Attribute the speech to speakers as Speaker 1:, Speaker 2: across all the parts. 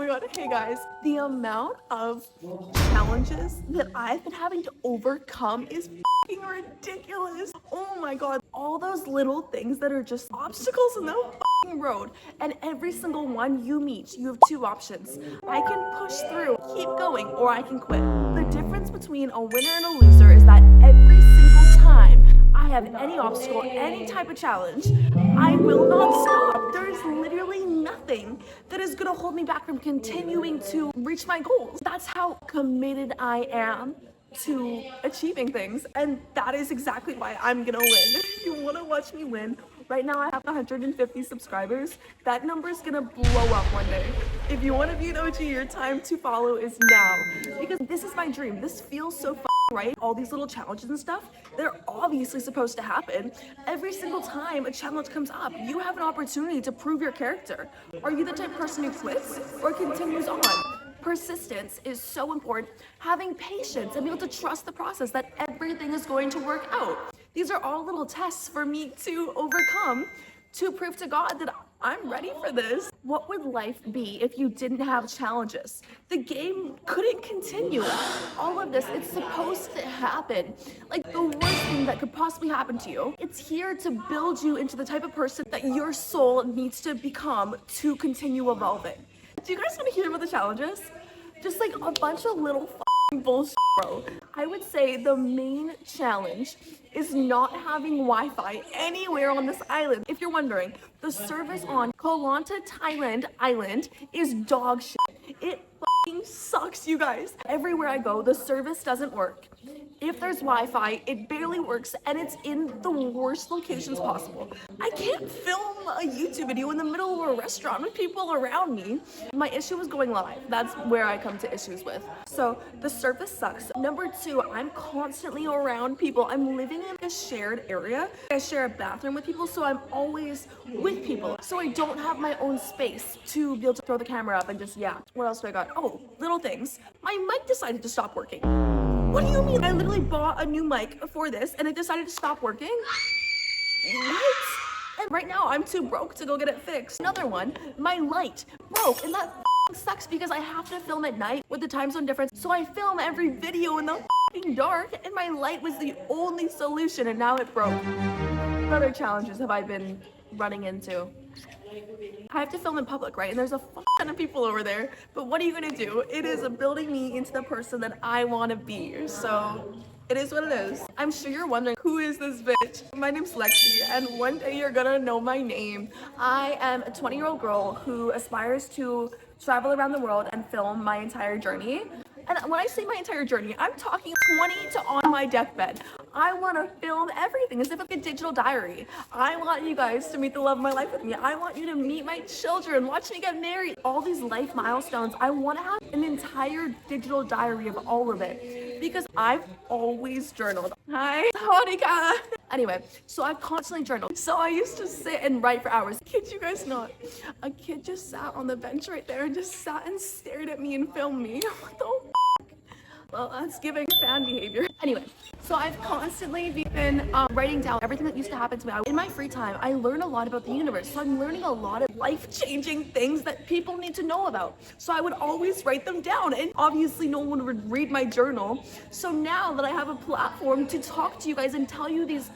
Speaker 1: my god, hey guys, the amount of challenges that I've been having to overcome is fucking ridiculous. Oh my god, all those little things that are just obstacles in the fucking road, and every single one you meet, you have two options. I can push through, keep going, or I can quit. The difference between a winner and a loser is that every single time I have any obstacle, any type of challenge, I will not stop. There is literally nothing that is gonna hold me back from continuing to reach my goals. That's how committed I am to achieving things, and that is exactly why I'm gonna win. If you wanna watch me win, right now I have 150 subscribers. That number is gonna blow up one day. If you wanna be an OG, your time to follow is now, because this is my dream. This feels so right? All these little challenges and stuff, they're obviously supposed to happen. Every single time a challenge comes up, you have an opportunity to prove your character. Are you the type of person who quits or continues on? Persistence is so important. Having patience and be able to trust the process that everything is going to work out. These are all little tests for me to overcome to prove to God that I'm ready for this. What would life be if you didn't have challenges? The game couldn't continue. All of this, it's supposed to happen. Like the worst thing that could possibly happen to you. It's here to build you into the type of person that your soul needs to become to continue evolving. Do you guys want to hear about the challenges? Just like a bunch of little bullshit, bro. I would say the main challenge is not having Wi-Fi anywhere on this island. If you're wondering, the service on Koh Lanta, Thailand island is dog shit. It fucking sucks, you guys. Everywhere I go, the service doesn't work. If there's Wi-Fi, it barely works, and it's in the worst locations possible. I can't film a YouTube video in the middle of a restaurant with people around me. My issue is going live. That's where I come to issues with. So the service sucks. Number two, I'm constantly around people. I'm living in a shared area. I share a bathroom with people, so I'm always with people. So I don't have my own space to be able to throw the camera up and just, yeah. What else do I got? Oh, little things. My mic decided to stop working. What do you mean? I literally bought a new mic for this and it decided to stop working? What? And right now I'm too broke to go get it fixed. Another one, my light broke, and that sucks because I have to film at night with the time zone difference. So I film every video in the dark, and my light was the only solution, and now it broke. What other challenges have I been running into? I have to film in public, right? And there's a ton of people over there, but what are you gonna do? It is building me into the person that I wanna be, so it is what it is. I'm sure you're wondering, who is this bitch? My name's Lexi, and one day you're gonna know my name. I am a 20-year-old girl who aspires to travel around the world and film my entire journey. And when I say my entire journey, I'm talking 20 to on my deathbed. I want to film everything as if it's a digital diary. I want you guys to meet the love of my life with me. I want you to meet my children, watch me get married. All these life milestones, I want to have an entire digital diary of all of it because I've always journaled. Hi, Monica. Anyway, so I've constantly journaled. So I used to sit and write for hours. Kid you guys not, a kid just sat on the bench right there and just sat and stared at me and filmed me. What the well, that's giving fan behavior. Anyway, so I've constantly been writing down everything that used to happen to me. In my free time, I learn a lot about the universe. So I'm learning a lot of life-changing things that people need to know about. So I would always write them down, and obviously no one would read my journal. So now that I have a platform to talk to you guys and tell you these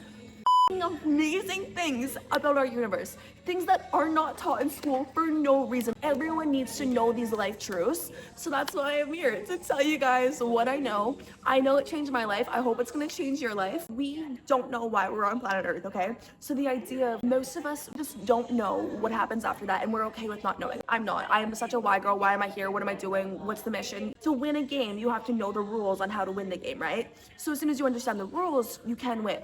Speaker 1: amazing things about our universe, things that are not taught in school for no reason. Everyone needs to know these life truths, so that's why I'm here to tell you guys what I know. I know it changed my life. I hope it's gonna change your life. We don't know why we're on planet Earth, okay? So the idea of most of us just don't know what happens after that, and we're okay with not knowing. I'm not. I am such a why girl. Why am I here? What am I doing? What's the mission? To win a game, you have to know the rules on how to win the game, right? So as soon as you understand the rules, you can win.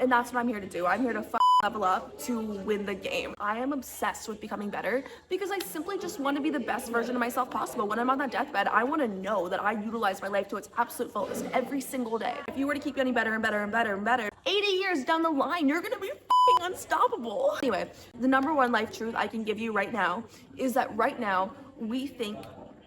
Speaker 1: And that's what I'm here to do. I'm here to level up to win the game. I am obsessed with becoming better because I simply just want to be the best version of myself possible. When I'm on that deathbed, I want to know that I utilize my life to its absolute fullest every single day. If you were to keep getting better and better and better and better, 80 years down the line, you're gonna be unstoppable. Anyway, the number one life truth I can give you right now is that right now we think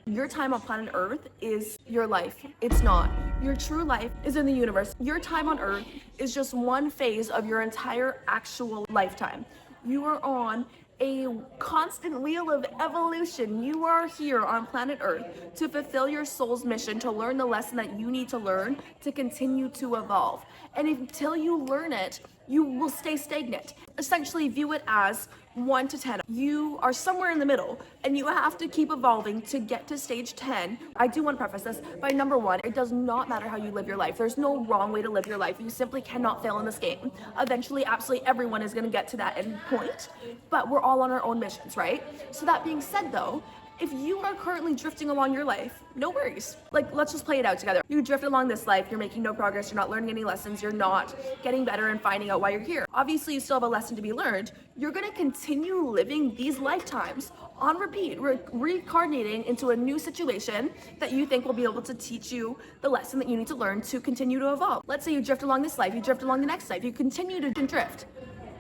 Speaker 1: your time on planet Earth is your life. It's not. Your true life is in the universe. Your time on Earth is just one phase of your entire actual lifetime. You are on a constant wheel of evolution. You are here on planet Earth to fulfill your soul's mission, to learn the lesson that you need to learn to continue to evolve. And until you learn it, you will stay stagnant. Essentially, view it as 1 to 10. You are somewhere in the middle, and you have to keep evolving to get to stage 10. I do want to preface this by number 1, it does not matter how you live your life. There's no wrong way to live your life. You simply cannot fail in this game. Eventually, absolutely everyone is going to get to that end point, but we're all on our own missions, right? So that being said, though, if you are currently drifting along your life, no worries. Like, let's just play it out together. You drift along this life, you're making no progress, you're not learning any lessons, you're not getting better and finding out why you're here. Obviously, you still have a lesson to be learned. You're gonna continue living these lifetimes on repeat, reincarnating into a new situation that you think will be able to teach you the lesson that you need to learn to continue to evolve. Let's say you drift along this life, you drift along the next life, you continue to drift.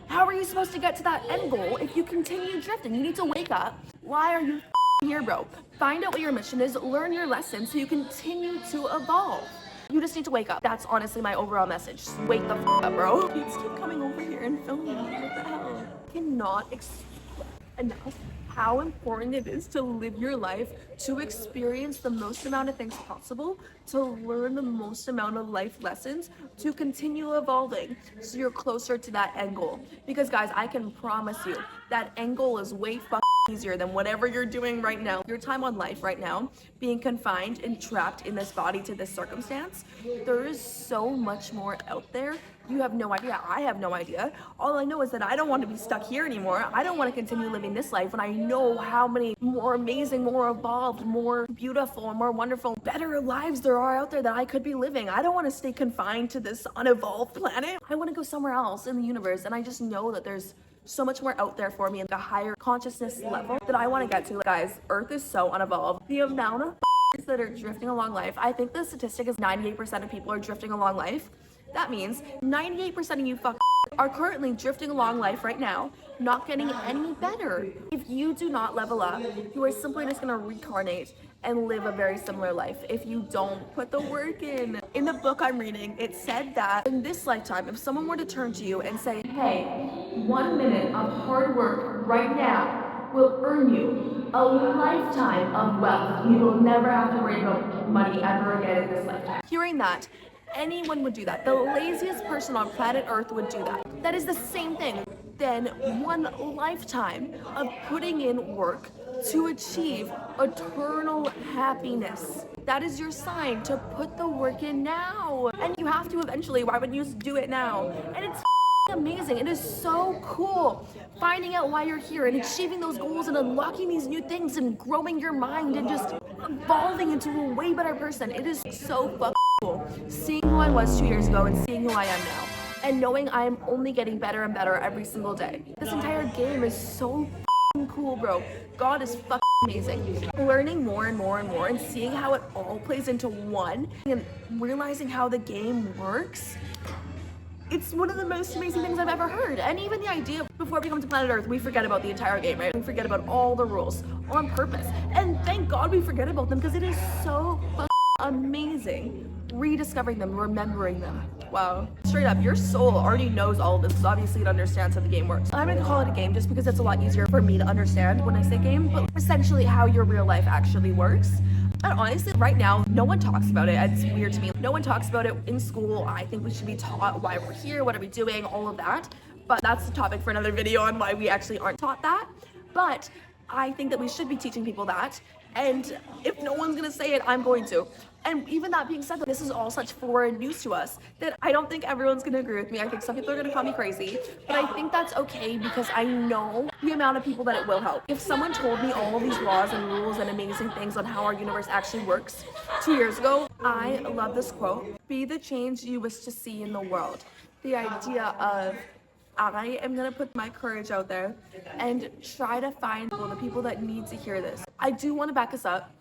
Speaker 1: How are you supposed to get to that end goal if you continue drifting? You need to wake up. Why are you here, bro? Find out what your mission is, learn your lesson so you continue to evolve. You just need to wake up. That's honestly my overall message. Just wake the up, bro. Kids keep coming over here and filming me. What the hell? I cannot express enough how important it is to live your life, to experience the most amount of things possible, to learn the most amount of life lessons, to continue evolving so you're closer to that end goal. Because guys, I can promise you that end goal is way easier than whatever you're doing right now. Your time on life right now, being confined and trapped in this body to this circumstance, there is so much more out there. You have no idea. I have no idea. All I know is that I don't want to be stuck here anymore. I don't want to continue living this life when I know how many more amazing, more evolved, more beautiful, more wonderful, better lives there are out there that I could be living. I don't want to stay confined to this unevolved planet. I want to go somewhere else in the universe, and I just know that there's so much more out there for me and a higher consciousness level that I want to get to. Guys, Earth is so unevolved. The amount of that are drifting along life, I think the statistic is 98% of people are drifting along life. That means 98% of you are currently drifting along life right now, not getting any better. If you do not level up, you are simply just going to reincarnate and live a very similar life if you don't put the work in. In the book I'm reading, it said that in this lifetime, if someone were to turn to you and say, hey, 1 minute of hard work right now will earn you a lifetime of wealth. You will never have to worry about money ever again in this lifetime. Hearing that, anyone would do that. The laziest person on planet Earth would do that. That is the same thing than 1 lifetime of putting in work to achieve eternal happiness. That is your sign to put the work in now. And you have to eventually. Why wouldn't you just do it now? And it's amazing. It is so cool finding out why you're here and achieving those goals and unlocking these new things and growing your mind and just evolving into a way better person. It is so cool seeing who I was 2 years ago and seeing who I am now, and knowing I'm only getting better and better every single day. This entire game is so cool, bro. God is amazing. Learning more and more and more and seeing how it all plays into one and realizing how the game works. It's one of the most amazing things I've ever heard. And even the idea, before we come to planet Earth, we forget about the entire game, right? We forget about all the rules on purpose. And thank God we forget about them because it is so amazing. Rediscovering them, remembering them. Wow. Straight up, your soul already knows all of this because obviously it understands how the game works. I'm gonna call it a game just because it's a lot easier for me to understand when I say game, but essentially how your real life actually works. And honestly, right now, no one talks about it. It's weird to me. No one talks about it in school. I think we should be taught why we're here, what are we doing, all of that. But that's the topic for another video on why we actually aren't taught that. But I think that we should be teaching people that. And if no one's gonna say it, I'm going to. And even that being said, this is all such foreign news to us that I don't think everyone's gonna agree with me. I think some people are gonna call me crazy, but I think that's okay because I know the amount of people that it will help. If someone told me all these laws and rules and amazing things on how our universe actually works 2 years ago, I love this quote: be the change you wish to see in the world. The idea of I am gonna put my courage out there and try to find the people that need to hear this. I do want to back us up.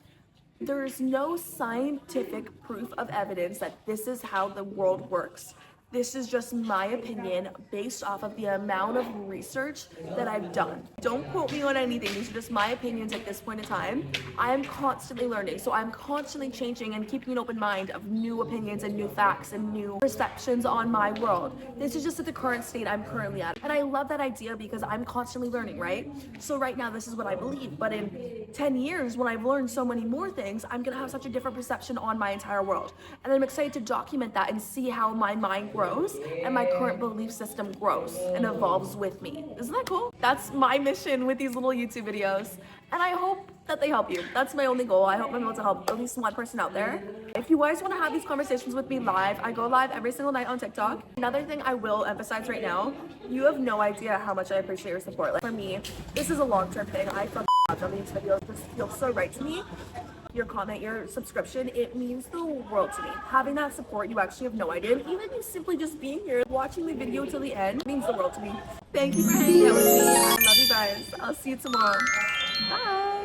Speaker 1: There is no scientific proof of evidence that this is how the world works. This is just my opinion based off of the amount of research that I've done. Don't quote me on anything. These are just my opinions at this point in time. I am constantly learning, so I'm constantly changing and keeping an open mind of new opinions and new facts and new perceptions on my world. This is just at the current state I'm currently at. And I love that idea because I'm constantly learning, right? So right now, this is what I believe. But in 10 years, when I've learned so many more things, I'm gonna have such a different perception on my entire world. And I'm excited to document that and see how my mind grows and my current belief system grows and evolves with me. Isn't that cool? That's my mission with these little YouTube videos. And I hope that they help you. That's my only goal. I hope I'm able to help at least one person out there. If you guys want to have these conversations with me live, I go live every single night on TikTok. Another thing I will emphasize right now, you have no idea how much I appreciate your support. Like for me, this is a long-term thing. I fucking on these videos. This feels so right to me. Your comment, your subscription, it means the world to me. Having that support, you actually have no idea. And even you simply just being here, watching the video till the end, means the world to me. Thank you for hanging out with me. I love you guys. I'll see you tomorrow. Bye.